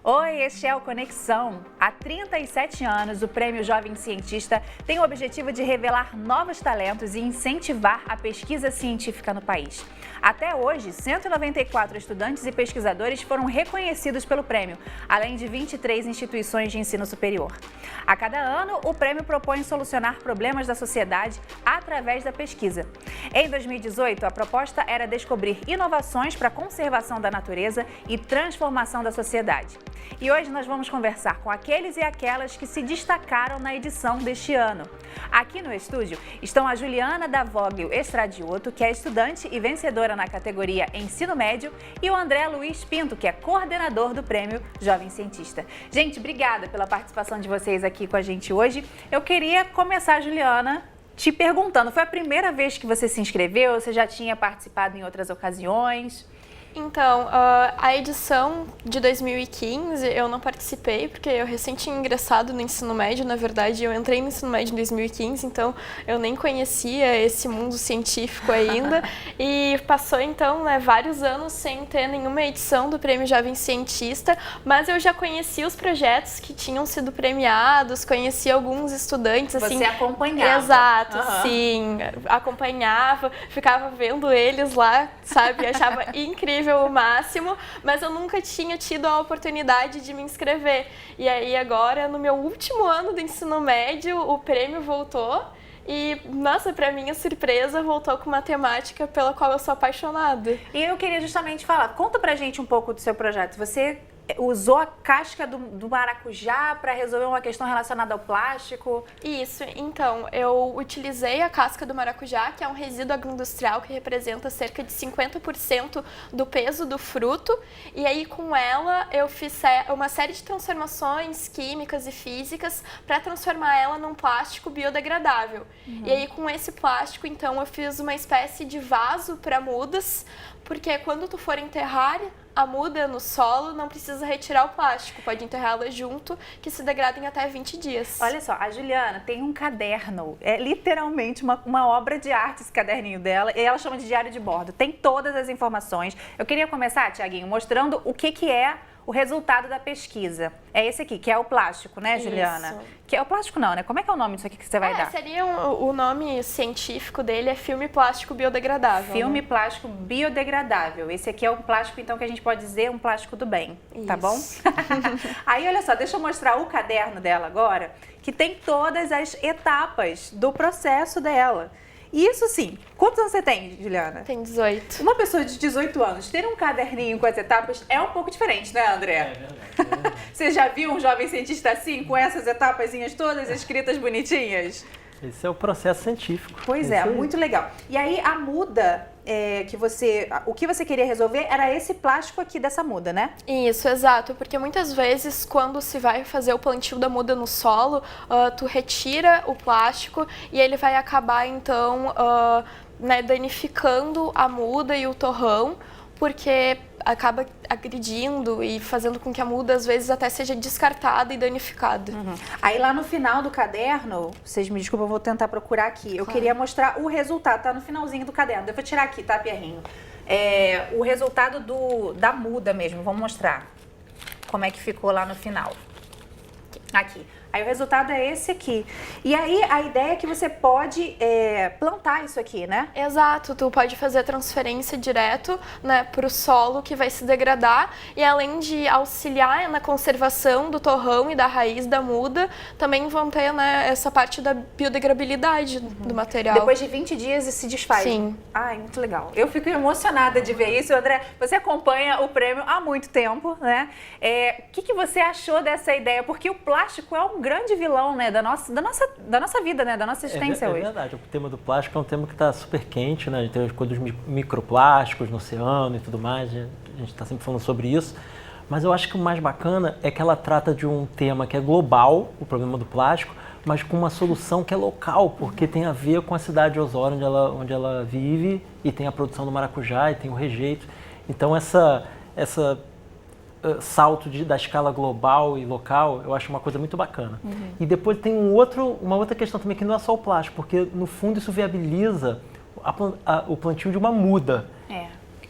Oi, este é o Conexão. Há 37 anos, o Prêmio Jovem Cientista tem o objetivo de revelar novos talentos e incentivar a pesquisa científica no país. Até hoje, 194 estudantes e pesquisadores foram reconhecidos pelo prêmio, além de 23 instituições de ensino superior. A cada ano, o prêmio propõe solucionar problemas da sociedade através da pesquisa. Em 2018, a proposta era descobrir inovações para a conservação da natureza e transformação da sociedade. E hoje nós vamos conversar com aqueles e aquelas que se destacaram na edição deste ano. Aqui no estúdio estão a Juliana da Vogel Estradioto, que é estudante e vencedora na categoria Ensino Médio, e o André Luiz Pinto, que é coordenador do Prêmio Jovem Cientista. Gente, obrigada pela participação de vocês aqui com a gente hoje. Eu queria começar, Juliana, te perguntando, foi a primeira vez que você se inscreveu? Você já tinha participado em outras ocasiões? Então, a edição de 2015 eu não participei, porque eu recém tinha ingressado no ensino médio, na verdade, eu entrei no ensino médio em 2015, então eu nem conhecia esse mundo científico ainda, e passou então vários anos sem ter nenhuma edição do Prêmio Jovem Cientista, mas eu já conhecia os projetos que tinham sido premiados, conhecia alguns estudantes. Você assim, acompanhava? Exato, sim, acompanhava, ficava vendo eles lá, sabe, achava incrível o máximo, mas eu nunca tinha tido a oportunidade de me inscrever. E aí agora, no meu último ano do ensino médio, o prêmio voltou e, nossa, para minha surpresa, voltou com uma temática pela qual eu sou apaixonada. E eu queria justamente falar, conta pra gente um pouco do seu projeto. Você usou a casca do maracujá para resolver uma questão relacionada ao plástico? Isso, então, eu utilizei a casca do maracujá, que é um resíduo agroindustrial que representa cerca de 50% do peso do fruto, e aí com ela eu fiz uma série de transformações químicas e físicas para transformar ela num plástico biodegradável. E aí com esse plástico, então, eu fiz uma espécie de vaso para mudas, porque quando tu for enterrar a muda no solo, não precisa retirar o plástico, pode enterrá-la junto, que se degrada em até 20 dias. Olha só, a Juliana tem um caderno, é literalmente uma obra de arte esse caderninho dela, e ela chama de diário de bordo, tem todas as informações. Eu queria começar, Tiaguinho, mostrando o que é o resultado da pesquisa. É esse aqui, que é o plástico, né, Juliana? Isso. Que é o plástico não, né? Como é que é o nome disso aqui que você vai dar? Seria o nome científico dele é filme plástico biodegradável. Filme né? plástico biodegradável. Esse aqui é um plástico, então, que a gente pode dizer um plástico do bem, tá bom? Aí, olha só, deixa eu mostrar o caderno dela agora, que tem todas as etapas do processo dela. Isso sim. Quantos anos você tem, Juliana? Tem 18. Uma pessoa de 18 anos ter um caderninho com as etapas é um pouco diferente, né, André? É verdade. Você já viu um jovem cientista assim, com essas etapazinhas todas escritas bonitinhas? Esse é o processo científico. Pois é, muito legal. E aí a muda o que você queria resolver era esse plástico aqui dessa muda, né? Isso, exato, porque muitas vezes quando se vai fazer o plantio da muda no solo, tu retira o plástico e ele vai acabar então danificando a muda e o torrão, porque acaba agredindo e fazendo com que a muda às vezes até seja descartada e danificada. Aí lá no final do caderno, vocês me desculpem, eu vou tentar procurar aqui. Eu queria mostrar o resultado, tá no finalzinho do caderno. Eu vou tirar aqui, tá, Pierrinho? O resultado da muda mesmo, vamos mostrar como é que ficou lá no final. Aqui. Aí o resultado é esse aqui. E aí a ideia é que você pode plantar isso aqui, né? Exato, tu pode fazer a transferência direto, né, para o solo que vai se degradar, e além de auxiliar na conservação do torrão e da raiz da muda, também vão ter, né, essa parte da biodegradabilidade do material. Depois de 20 dias se desfaz. Sim. Ai, muito legal. Eu fico emocionada de ver isso. André, você acompanha o prêmio há muito tempo, né? O que você achou dessa ideia? Porque o plástico é um grande vilão, né, da nossa vida, né, da nossa existência hoje. É verdade, o tema do plástico é um tema que está super quente, né? A gente tem as coisas dos microplásticos no oceano e tudo mais, a gente está sempre falando sobre isso. Mas eu acho que o mais bacana é que ela trata de um tema que é global, o problema do plástico, mas com uma solução que é local, porque tem a ver com a cidade de Osório, onde ela vive, e tem a produção do maracujá, e tem o rejeito. Então essa salto da escala global e local, eu acho uma coisa muito bacana. E depois tem uma outra questão também, que não é só o plástico, porque no fundo isso viabiliza o plantio de uma muda.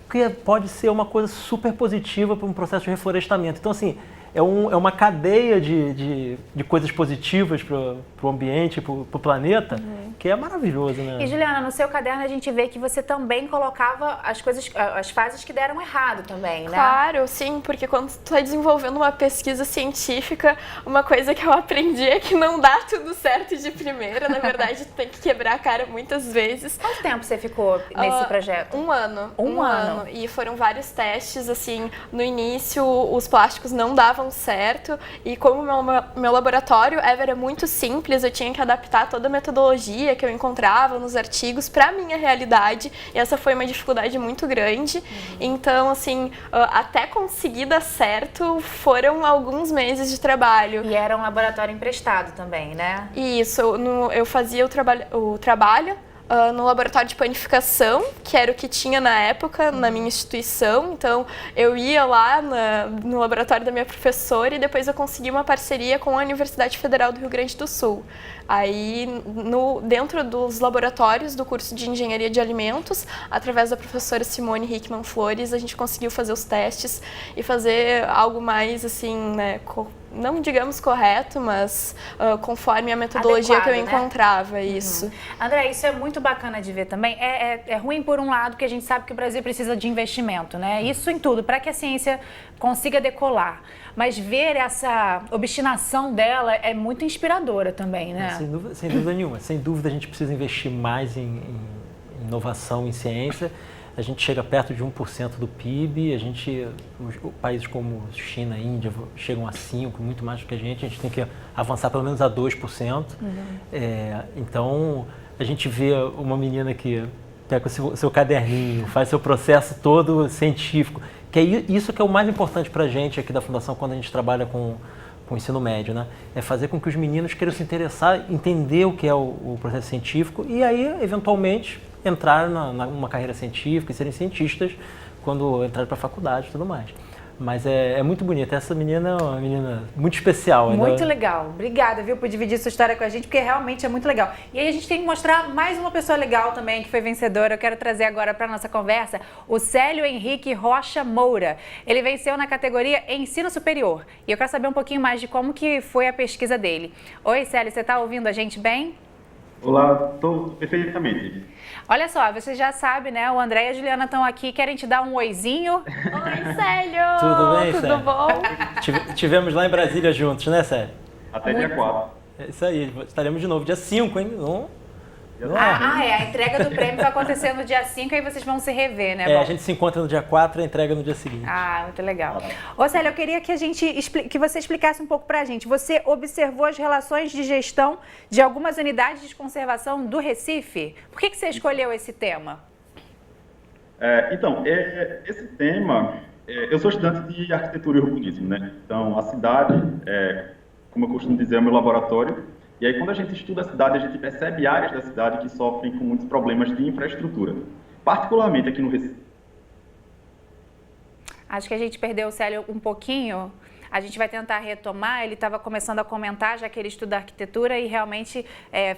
Que pode ser uma coisa super positiva para um processo de reflorestamento. Então, assim, é uma cadeia de coisas positivas para o ambiente, para o planeta, que é maravilhoso, né? E Juliana, no seu caderno a gente vê que você também colocava as fases que deram errado também, né? Claro, sim, porque quando tu está desenvolvendo uma pesquisa científica, uma coisa que eu aprendi é que não dá tudo certo de primeira, na verdade tu tem que quebrar a cara muitas vezes. Quanto tempo você ficou nesse projeto? Um ano. Um ano. E foram vários testes, assim, no início os plásticos não davam certo e como meu laboratório era muito simples, eu tinha que adaptar toda a metodologia que eu encontrava nos artigos para a minha realidade e essa foi uma dificuldade muito grande. Então, assim, até conseguir dar certo foram alguns meses de trabalho. E era um laboratório emprestado também, né? Isso, eu fazia o trabalho no laboratório de panificação, que era o que tinha na época na minha instituição. Então, eu ia lá no laboratório da minha professora e depois eu consegui uma parceria com a Universidade Federal do Rio Grande do Sul. Aí, dentro dos laboratórios do curso de Engenharia de Alimentos, através da professora Simone Hickman Flores, a gente conseguiu fazer os testes e fazer algo mais, assim, né, não digamos correto, mas conforme a metodologia adequado, que eu encontrava, isso. André, isso é muito bacana de ver também. É ruim por um lado, que a gente sabe que o Brasil precisa de investimento, né? Isso em tudo, para que a ciência consiga decolar. Mas ver essa obstinação dela é muito inspiradora também, né? Sem dúvida nenhuma. Sem dúvida a gente precisa investir mais em inovação, em ciência. A gente chega perto de 1% do PIB, países como China e Índia chegam a 5%, muito mais do que a gente tem que avançar pelo menos a 2%. Então, a gente vê uma menina que pega o seu caderninho, faz seu processo todo científico, que é isso que é o mais importante para a gente aqui da Fundação quando a gente trabalha com o ensino médio, né? É fazer com que os meninos queiram se interessar, entender o que é o processo científico e aí, eventualmente, entrar numa carreira científica e serem cientistas quando entrarem para a faculdade e tudo mais. Mas é muito bonita. Essa menina é uma menina muito especial. Muito legal. Obrigada, viu, por dividir sua história com a gente, porque realmente é muito legal. E aí a gente tem que mostrar mais uma pessoa legal também, que foi vencedora. Eu quero trazer agora para a nossa conversa o Célio Henrique Rocha Moura. Ele venceu na categoria Ensino Superior. E eu quero saber um pouquinho mais de como que foi a pesquisa dele. Oi, Célio, você está ouvindo a gente bem? Olá, estou perfeitamente. Olha só, você já sabe, né? O André e a Juliana estão aqui, querem te dar um oizinho. Oi, Célio! Tudo bem, Tudo Célio? bom? Tivemos lá em Brasília juntos, né, Célio? Até dia 4. É isso aí, estaremos de novo dia 5, hein? A entrega do prêmio vai acontecer no dia 5 e vocês vão se rever, né? A gente se encontra no dia 4 e a entrega no dia seguinte. Ah, muito legal. Ô, Célio, eu queria que que você explicasse um pouco pra gente. Você observou as relações de gestão de algumas unidades de conservação do Recife? Por que você escolheu esse tema? Então, esse tema, eu sou estudante de arquitetura e urbanismo, né? Então, a cidade, como eu costumo dizer, é o meu laboratório. E aí, quando a gente estuda a cidade, a gente percebe áreas da cidade que sofrem com muitos problemas de infraestrutura, particularmente aqui no Recife. Acho que a gente perdeu o Célio um pouquinho. A gente vai tentar retomar. Ele estava começando a comentar, já que ele estuda arquitetura, e realmente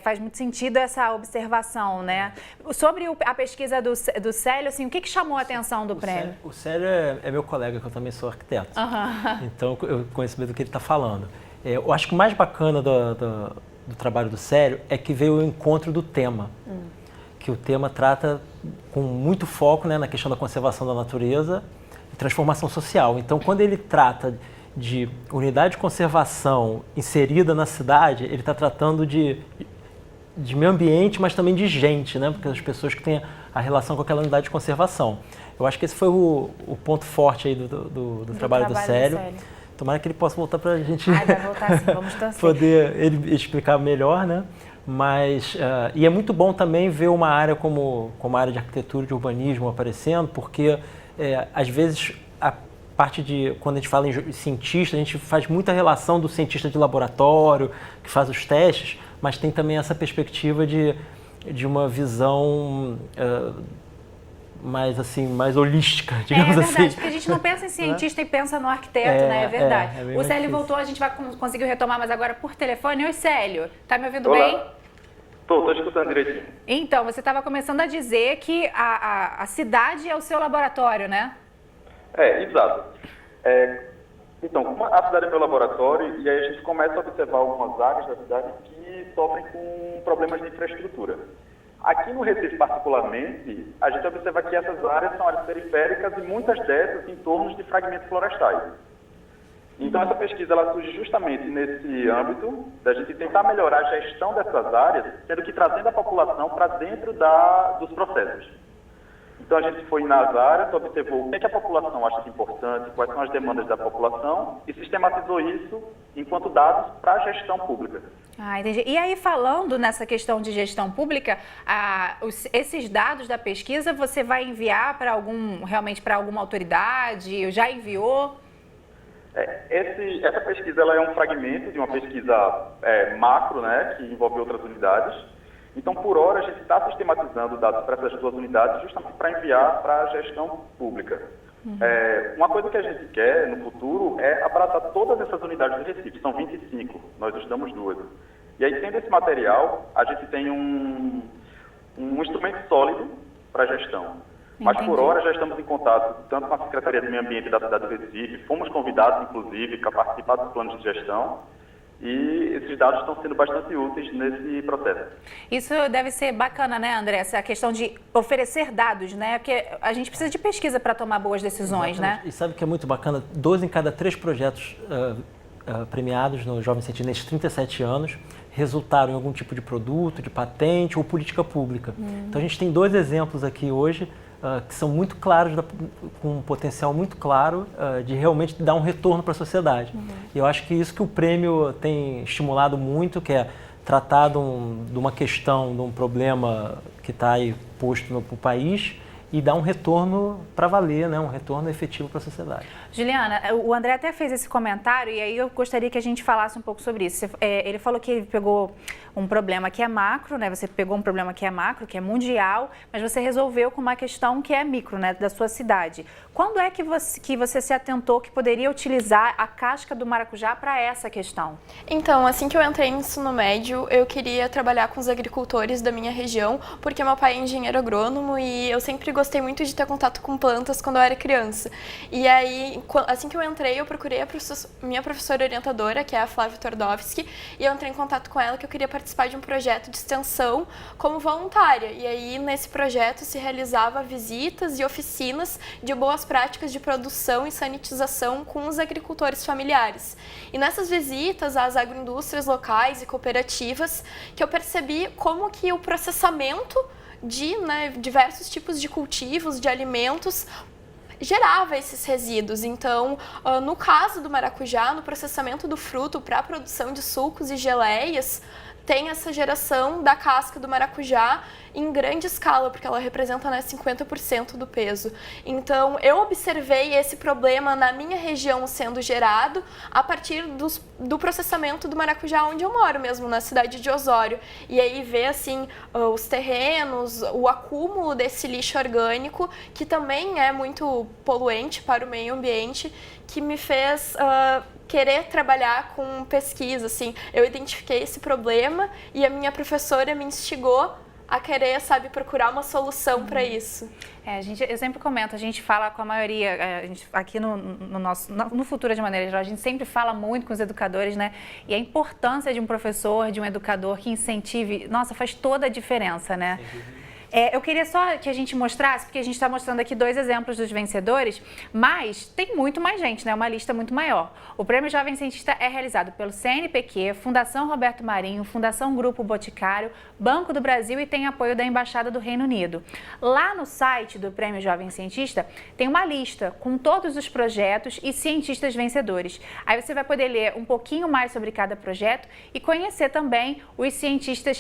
faz muito sentido essa observação, né? Sobre a pesquisa do Célio, assim, o que chamou a atenção do prêmio? O Célio é meu colega, que eu também sou arquiteto. Então, eu conheço bem do que ele está falando. Eu acho que o mais bacana do trabalho do Célio é que veio o encontro do tema. Que o tema trata com muito foco, né, na questão da conservação da natureza e transformação social. Então, quando ele trata de unidade de conservação inserida na cidade, ele está tratando de meio ambiente, mas também de gente, né? Porque as pessoas que têm a relação com aquela unidade de conservação. Eu acho que esse foi o ponto forte aí do trabalho do Célio. Tomara que ele possa voltar para a gente vai voltar sim, vamos torcer. poder ele explicar melhor, né? Mas, e é muito bom também ver uma área como a área de arquitetura e de urbanismo aparecendo, porque às vezes a parte quando a gente fala em cientista, a gente faz muita relação do cientista de laboratório, que faz os testes, mas tem também essa perspectiva de uma visão mais holística, digamos assim. É verdade, porque a gente não pensa em cientista e pensa no arquiteto, né? É verdade. O Célio voltou, a gente vai conseguir retomar, mas agora por telefone. Oi, Célio, tá me ouvindo bem? Estou escutando direitinho. Então, você estava começando a dizer que a cidade é o seu laboratório, né? Exato. Então, como a cidade é meu laboratório, e aí a gente começa a observar algumas áreas da cidade que sofrem com problemas de infraestrutura. Aqui no Recife, particularmente, a gente observa que essas áreas são áreas periféricas e muitas dessas em torno de fragmentos florestais. Então, essa pesquisa ela surge justamente nesse âmbito da gente tentar melhorar a gestão dessas áreas, sendo que trazendo a população para dentro dos processos. Então, a gente foi nas áreas, observou o que a população acha importante, quais são as demandas da população e sistematizou isso enquanto dados para a gestão pública. Ah, entendi. E aí, falando nessa questão de gestão pública, esses dados da pesquisa você vai enviar para realmente para alguma autoridade? Já enviou? Essa pesquisa ela é um fragmento de uma pesquisa macro, né, que envolve outras unidades. Então, por hora, a gente está sistematizando dados para essas duas unidades justamente para enviar para a gestão pública. Uma coisa que a gente quer no futuro é abraçar todas essas unidades do Recife, são 25, nós estudamos 2. E aí, tendo esse material, a gente tem um instrumento sólido para a gestão. Mas, por hora, já estamos em contato tanto com a Secretaria do Meio Ambiente da cidade do Recife, fomos convidados, inclusive, para participar dos planos de gestão, e esses dados estão sendo bastante úteis nesse processo. Isso deve ser bacana, né, André? Essa questão de oferecer dados, né? Porque a gente precisa de pesquisa para tomar boas decisões, exatamente, né? E sabe o que é muito bacana? 2 em cada 3 projetos premiados no Jovem Cientista nesses 37 anos resultaram em algum tipo de produto, de patente ou política pública. Então, a gente tem 2 exemplos aqui hoje que são muito claros, com um potencial muito claro de realmente dar um retorno para a sociedade. E eu acho que isso que o prêmio tem estimulado muito, que é tratar de uma questão, de um problema que está aí posto no país e dar um retorno para valer, né? Um retorno efetivo para a sociedade. Juliana, o André até fez esse comentário e aí eu gostaria que a gente falasse um pouco sobre isso. Ele falou que ele pegou um problema que é macro, né? Você pegou um problema que é macro, que é mundial, mas você resolveu com uma questão que é micro, né? Da sua cidade. Quando é que você se atentou que poderia utilizar a casca do maracujá para essa questão? Então, assim que eu entrei no ensino médio, eu queria trabalhar com os agricultores da minha região, porque meu pai é engenheiro agrônomo e eu sempre gostei muito de ter contato com plantas quando eu era criança. E aí, assim que eu entrei, eu procurei a minha professora orientadora, que é a Flávia Tordowski, e eu entrei em contato com ela que eu queria participar de um projeto de extensão como voluntária. E aí, nesse projeto, se realizava visitas e oficinas de boas práticas de produção e sanitização com os agricultores familiares. E nessas visitas às agroindústrias locais e cooperativas, que eu percebi como que o processamento de diversos tipos de cultivos, de alimentos, gerava esses resíduos. Então, no caso do maracujá, no processamento do fruto para a produção de sucos e geleias, tem essa geração da casca do maracujá em grande escala, porque ela representa 50% do peso. Então, eu observei esse problema na minha região sendo gerado a partir do processamento do maracujá onde eu moro mesmo, na cidade de Osório. E aí ver, assim, os terrenos, o acúmulo desse lixo orgânico, que também é muito poluente para o meio ambiente, que me fez querer trabalhar com pesquisa, assim. Eu identifiquei esse problema e a minha professora me instigou a querer, procurar uma solução para isso. Eu sempre comento, a gente fala com a maioria, aqui no Futura de maneira geral, a gente sempre fala muito com os educadores, né? E a importância de um professor, de um educador que incentive, nossa, faz toda a diferença, né? Eu queria só que a gente mostrasse, porque a gente está mostrando aqui 2 exemplos dos vencedores, mas tem muito mais gente, né? Uma lista muito maior. O Prêmio Jovem Cientista é realizado pelo CNPq, Fundação Roberto Marinho, Fundação Grupo Boticário, Banco do Brasil e tem apoio da Embaixada do Reino Unido. Lá no site do Prêmio Jovem Cientista tem uma lista com todos os projetos e cientistas vencedores. Aí você vai poder ler um pouquinho mais sobre cada projeto e conhecer também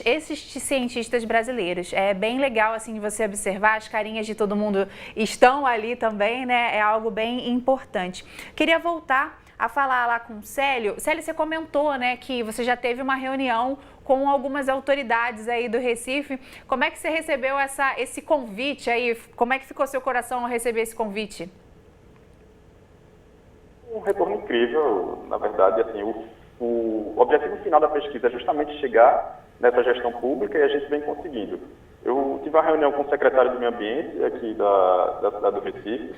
esses cientistas brasileiros. É bem legal assim de você observar, as carinhas de todo mundo estão ali também, né? É algo bem importante. Queria voltar a falar lá com o Célio. Célio, você comentou, né, que você já teve uma reunião com algumas autoridades aí do Recife. Como é que você recebeu esse convite aí? Como é que ficou seu coração ao receber esse convite? Um retorno incrível, na verdade, assim, o objetivo final da pesquisa é justamente chegar nessa gestão pública e a gente vem conseguindo. Eu tive uma reunião com o secretário do Meio Ambiente aqui da cidade do Recife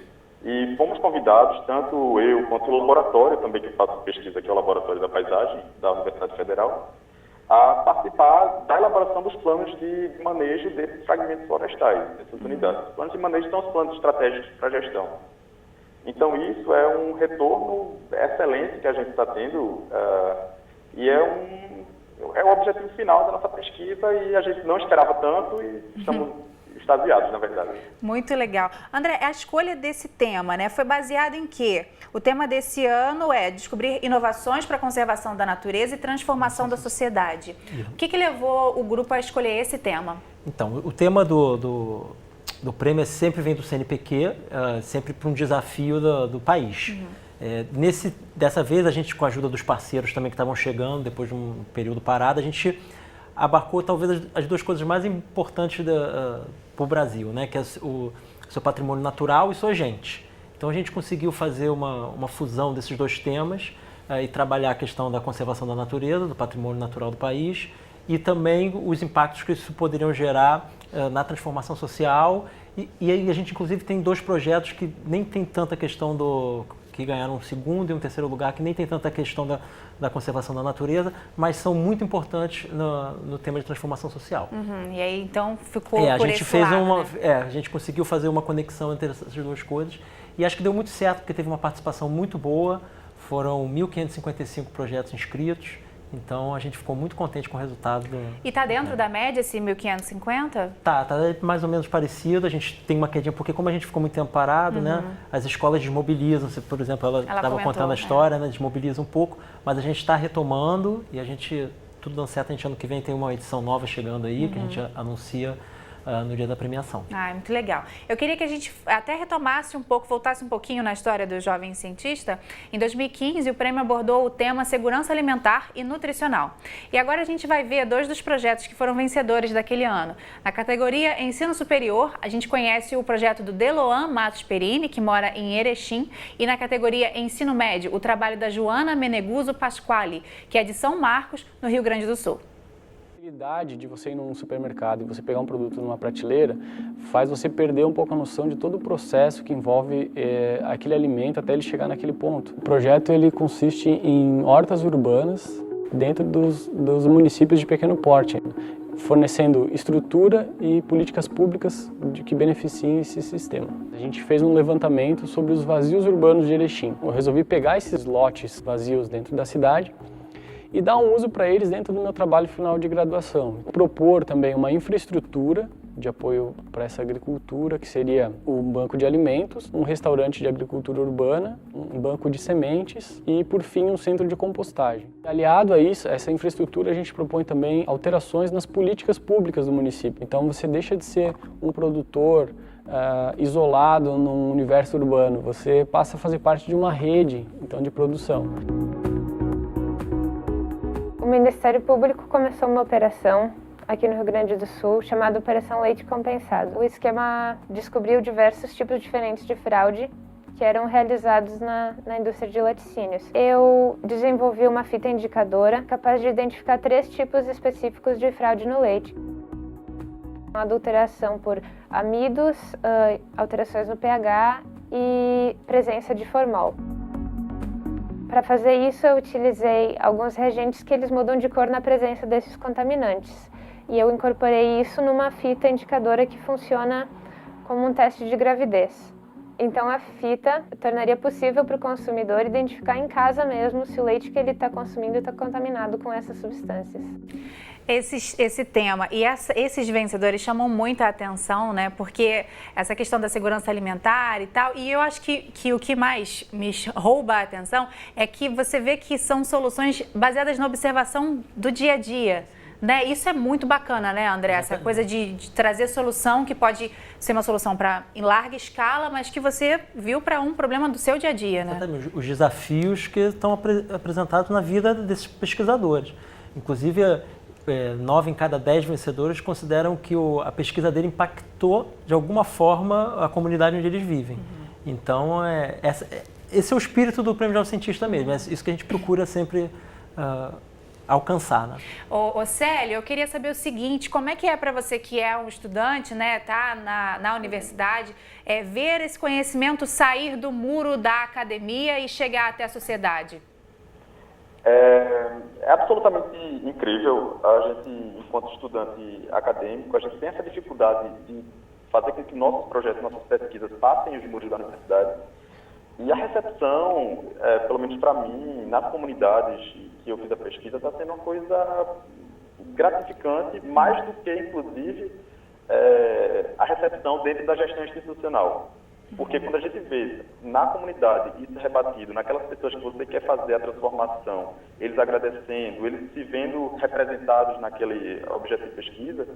E fomos convidados, tanto eu quanto o laboratório, também que eu faço pesquisa aqui, o Laboratório da Paisagem da Universidade Federal, a participar da elaboração dos planos de manejo desses fragmentos florestais, dessas unidades. Os planos de manejo são os planos estratégicos para a gestão. Então, isso é um retorno excelente que a gente está tendo e é o objetivo final da nossa pesquisa e a gente não esperava tanto e estamos extasiados, na verdade. Muito legal. André, a escolha desse tema, né, foi baseada em quê? O tema desse ano é descobrir inovações para a conservação da natureza e transformação da sociedade. O que levou o grupo a escolher esse tema? Então, o tema do prêmio sempre vem do CNPq, sempre para um desafio do país. Dessa vez, a gente, com a ajuda dos parceiros também que estavam chegando, depois de um período parado, a gente abarcou talvez as duas coisas mais importantes para o Brasil, né? Que é o seu patrimônio natural e sua gente. Então a gente conseguiu fazer uma fusão desses dois temas e trabalhar a questão da conservação da natureza, do patrimônio natural do país e também os impactos que isso poderiam gerar na transformação social. E aí a gente inclusive tem dois projetos que nem tem tanta questão que ganharam um segundo e um terceiro lugar, que nem tem tanta questão da conservação da natureza, mas são muito importantes no tema de transformação social. E aí, então, ficou a por gente esse fez lado, né? A gente conseguiu fazer uma conexão entre essas duas coisas e acho que deu muito certo, porque teve uma participação muito boa, foram 1.555 projetos inscritos, então a gente ficou muito contente com o resultado. E está dentro da média esse 1.550? Tá mais ou menos parecido, a gente tem uma quedinha, porque como a gente ficou muito tempo parado, né, as escolas desmobilizam, por exemplo, ela estava contando a história, né, desmobiliza um pouco, mas a gente está retomando e a gente, tudo dando certo, a gente ano que vem tem uma edição nova chegando aí, que a gente anuncia no dia da premiação. Muito legal. Eu queria que a gente até retomasse um pouco, voltasse um pouquinho na história do Jovem Cientista. Em 2015, o prêmio abordou o tema segurança alimentar e nutricional. E agora a gente vai ver dois dos projetos que foram vencedores daquele ano. Na categoria Ensino Superior, a gente conhece o projeto do Deloan Matos Perini, que mora em Erechim, e na categoria Ensino Médio, o trabalho da Joana Meneguso Pasquale, que é de São Marcos, no Rio Grande do Sul. A facilidade de você ir num supermercado e você pegar um produto numa prateleira faz você perder um pouco a noção de todo o processo que envolve aquele alimento até ele chegar naquele ponto. O projeto ele consiste em hortas urbanas dentro dos municípios de pequeno porte, fornecendo estrutura e políticas públicas que beneficiem esse sistema. A gente fez um levantamento sobre os vazios urbanos de Erechim. Eu resolvi pegar esses lotes vazios dentro da cidade e dar um uso para eles dentro do meu trabalho final de graduação. Propor também uma infraestrutura de apoio para essa agricultura, que seria um banco de alimentos, um restaurante de agricultura urbana, um banco de sementes e, por fim, um centro de compostagem. Aliado a isso, essa infraestrutura, a gente propõe também alterações nas políticas públicas do município. Então, você deixa de ser um produtor isolado num universo urbano, você passa a fazer parte de uma rede então, de produção. O Ministério Público começou uma operação aqui no Rio Grande do Sul chamada Operação Leite Compensado. O esquema descobriu diversos tipos diferentes de fraude que eram realizados na indústria de laticínios. Eu desenvolvi uma fita indicadora capaz de identificar 3 tipos específicos de fraude no leite. Adulteração por amidos, alterações no pH e presença de formol. Para fazer isso, eu utilizei alguns reagentes que eles mudam de cor na presença desses contaminantes. E eu incorporei isso numa fita indicadora que funciona como um teste de gravidez. Então, a fita tornaria possível para o consumidor identificar em casa mesmo se o leite que ele está consumindo está contaminado com essas substâncias. Esse tema e esses vencedores chamam muita atenção, né? Porque essa questão da segurança alimentar e tal, e eu acho que o que mais me rouba a atenção é que você vê que são soluções baseadas na observação do dia a dia. Né? Isso é muito bacana, né, André? Essa coisa de trazer solução que pode ser uma solução em larga escala, mas que você viu para um problema do seu dia a dia, né? Exatamente. Os desafios que estão apresentados na vida desses pesquisadores. Inclusive, 9 em cada 10 vencedores consideram que a pesquisa dele impactou, de alguma forma, a comunidade onde eles vivem. Então, esse é o espírito do Prêmio Jovem Cientista mesmo. É isso que a gente procura sempre alcançar, né? Ô Célio, eu queria saber o seguinte, como é que é para você que é um estudante, né, tá na universidade, ver esse conhecimento sair do muro da academia e chegar até a sociedade? É absolutamente incrível. A gente, enquanto estudante acadêmico, a gente tem essa dificuldade de fazer com que nossos projetos, nossas pesquisas passem os muros da universidade. E a recepção, pelo menos para mim, nas comunidades que eu fiz a pesquisa, está sendo uma coisa gratificante, mais do que, inclusive, a recepção dentro da gestão institucional. Porque quando a gente vê na comunidade isso rebatido, naquelas pessoas que você quer fazer a transformação, eles agradecendo, eles se vendo representados naquele objeto de pesquisa,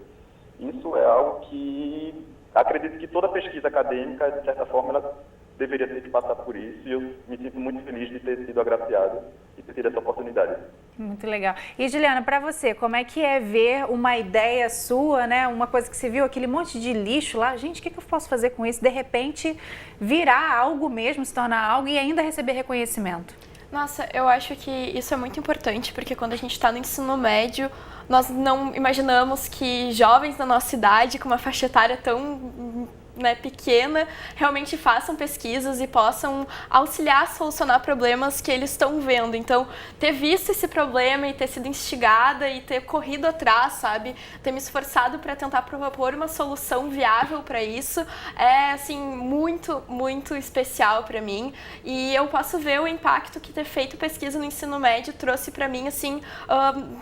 isso é algo que acredito que toda pesquisa acadêmica, de certa forma, ela deveria ter que passar por isso, e eu me sinto muito feliz de ter sido agraciado e ter tido essa oportunidade. Muito legal. E, Juliana, para você, como é que é ver uma ideia sua, né, uma coisa que você viu, aquele monte de lixo lá, gente, o que eu posso fazer com isso? De repente, virar algo mesmo, se tornar algo e ainda receber reconhecimento? Nossa, eu acho que isso é muito importante, porque quando a gente está no ensino médio, nós não imaginamos que jovens da nossa idade, com uma faixa etária tão pequena, realmente façam pesquisas e possam auxiliar a solucionar problemas que eles estão vendo. Então, ter visto esse problema e ter sido instigada e ter corrido atrás, sabe? Ter me esforçado para tentar propor uma solução viável para isso é, assim, muito, muito especial para mim. E eu posso ver o impacto que ter feito pesquisa no ensino médio trouxe para mim, assim,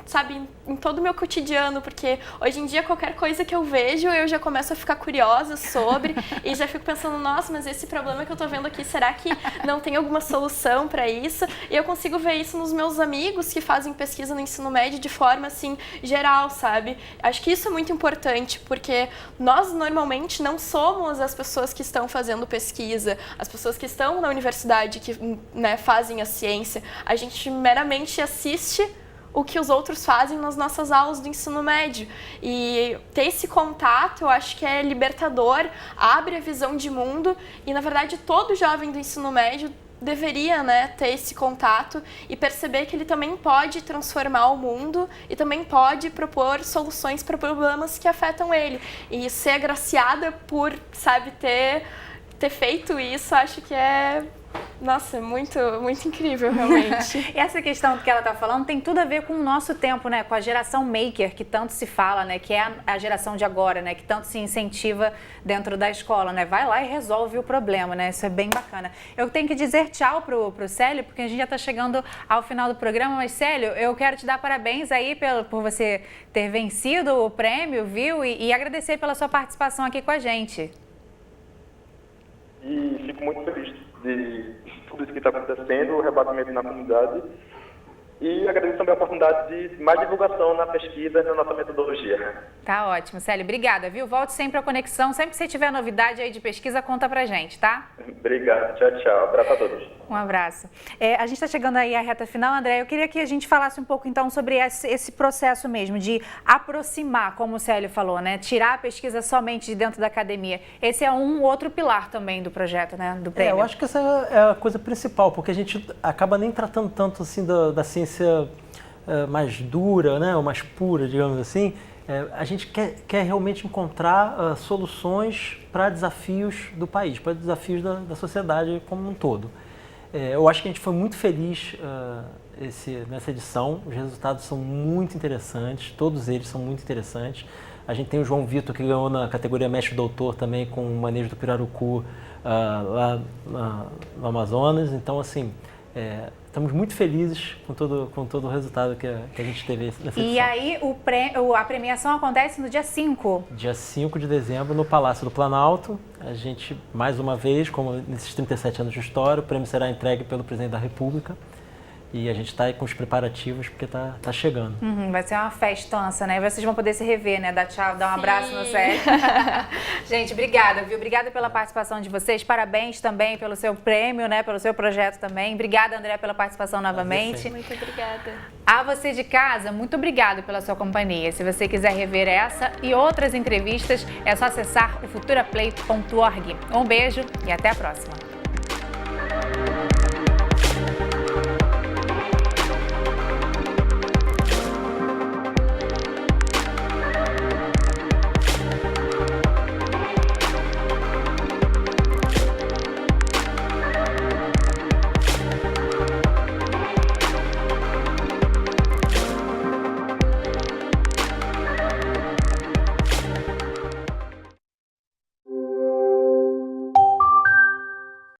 sabe, em todo o meu cotidiano, porque hoje em dia qualquer coisa que eu vejo, eu já começo a ficar curiosa sobre e já fico pensando, nossa, mas esse problema que eu tô vendo aqui, será que não tem alguma solução para isso? E eu consigo ver isso nos meus amigos que fazem pesquisa no ensino médio de forma, assim, geral, sabe? Acho que isso é muito importante, porque nós, normalmente, não somos as pessoas que estão fazendo pesquisa, as pessoas que estão na universidade, que, né, fazem a ciência. A gente meramente assiste o que os outros fazem nas nossas aulas do ensino médio. E ter esse contato, eu acho que é libertador, abre a visão de mundo e, na verdade, todo jovem do ensino médio deveria, né, ter esse contato e perceber que ele também pode transformar o mundo e também pode propor soluções para problemas que afetam ele. E ser agraciada por, sabe, ter feito isso, acho que é... Nossa, muito, muito incrível, realmente. E essa questão que ela está falando tem tudo a ver com o nosso tempo, né? Com a geração maker, que tanto se fala, né? Que é a geração de agora, né? Que tanto se incentiva dentro da escola, né? Vai lá e resolve o problema, né? Isso é bem bacana. Eu tenho que dizer tchau pro Célio, porque a gente já está chegando ao final do programa. Mas, Célio, eu quero te dar parabéns aí por você ter vencido o prêmio, viu? E agradecer pela sua participação aqui com a gente. E fico muito feliz de tudo isso que está acontecendo, o rebatimento na comunidade, e agradeço também a oportunidade de mais divulgação na pesquisa e na nossa metodologia. Tá ótimo, Célio. Obrigada, viu? Volte sempre à Conexão. Sempre que você tiver novidade aí de pesquisa, conta pra gente, tá? Obrigado. Tchau, tchau. Abraço a todos. Um abraço. A gente está chegando aí à reta final, André. Eu queria que a gente falasse um pouco, então, sobre esse processo mesmo de aproximar, como o Célio falou, né? Tirar a pesquisa somente de dentro da academia. Esse é um outro pilar também do projeto, né? Do prêmio. Eu acho que essa é a coisa principal, porque a gente acaba nem tratando tanto assim da ciência mais dura, né? Ou mais pura, digamos assim. A gente quer realmente encontrar soluções para desafios do país, para desafios da sociedade como um todo. Eu acho que a gente foi muito feliz nessa edição, os resultados são muito interessantes, todos eles são muito interessantes. A gente tem o João Vitor, que ganhou na categoria mestre-doutor também com o manejo do pirarucu lá no Amazonas. Então, assim, estamos muito felizes com todo o resultado que a gente teve nessa edição. E aí, a premiação acontece no dia 5? Dia 5 de dezembro, no Palácio do Planalto. A gente, mais uma vez, como nesses 37 anos de história, o prêmio será entregue pelo Presidente da República. E a gente está aí com os preparativos, porque tá chegando. Vai ser uma festança, né? Vocês vão poder se rever, né? Dar tchau, dar um abraço no Célio. Gente, obrigada, viu? Obrigada pela participação de vocês. Parabéns também pelo seu prêmio, né? Pelo seu projeto também. Obrigada, André, pela participação novamente. Muito obrigada. A você de casa, muito obrigada pela sua companhia. Se você quiser rever essa e outras entrevistas, é só acessar o futuraplay.org. Um beijo e até a próxima.